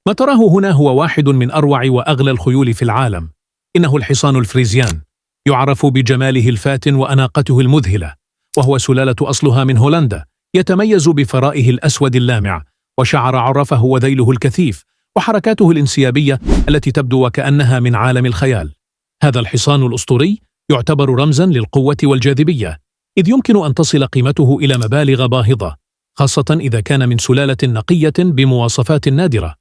ما تراه هنا هو واحد من أروع وأغلى الخيول في العالم. إنه الحصان الفريزيان، يعرف بجماله الفاتن وأناقته المذهلة، وهو سلالة أصلها من هولندا، يتميز بفرائه الأسود اللامع وشعر عرفه وذيله الكثيف وحركاته الانسيابية التي تبدو وكأنها من عالم الخيال. هذا الحصان الأسطوري يعتبر رمزا للقوة والجاذبية، إذ يمكن أن تصل قيمته إلى مبالغ باهظة، خاصة إذا كان من سلالة نقية بمواصفات نادرة.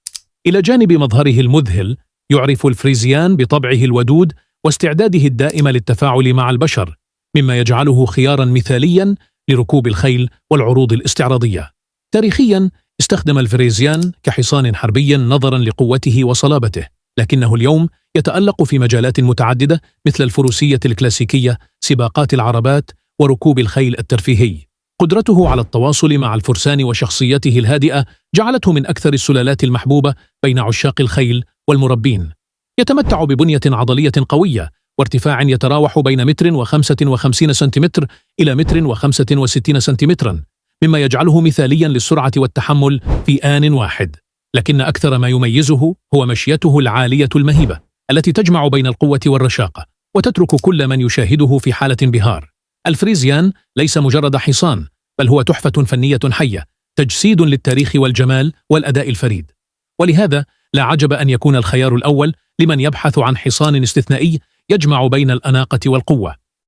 إلى جانب مظهره المذهل، يعرف الفريزيان بطبعه الودود واستعداده الدائم للتفاعل مع البشر، مما يجعله خيارا مثاليا لركوب الخيل والعروض الاستعراضية. تاريخيا استخدم الفريزيان كحصان حربي نظرا لقوته وصلابته، لكنه اليوم يتألق في مجالات متعددة مثل الفروسية الكلاسيكية، سباقات العربات، وركوب الخيل الترفيهي. قدرته على التواصل مع الفرسان وشخصيته الهادئة جعلته من أكثر السلالات المحبوبة بين عشاق الخيل والمربين. يتمتع ببنية عضلية قوية وارتفاع يتراوح بين 1.55 سنتيمتر إلى 1.65 سنتيمترا، مما يجعله مثاليا للسرعة والتحمل في آن واحد. لكن أكثر ما يميزه هو مشيته العالية المهيبة التي تجمع بين القوة والرشاقة، وتترك كل من يشاهده في حالة انبهار. الفريزيان ليس مجرد حصان، بل هو تحفة فنية حية، تجسيد للتاريخ والجمال والأداء الفريد. ولهذا لا عجب أن يكون الخيار الأول لمن يبحث عن حصان استثنائي يجمع بين الأناقة والقوة.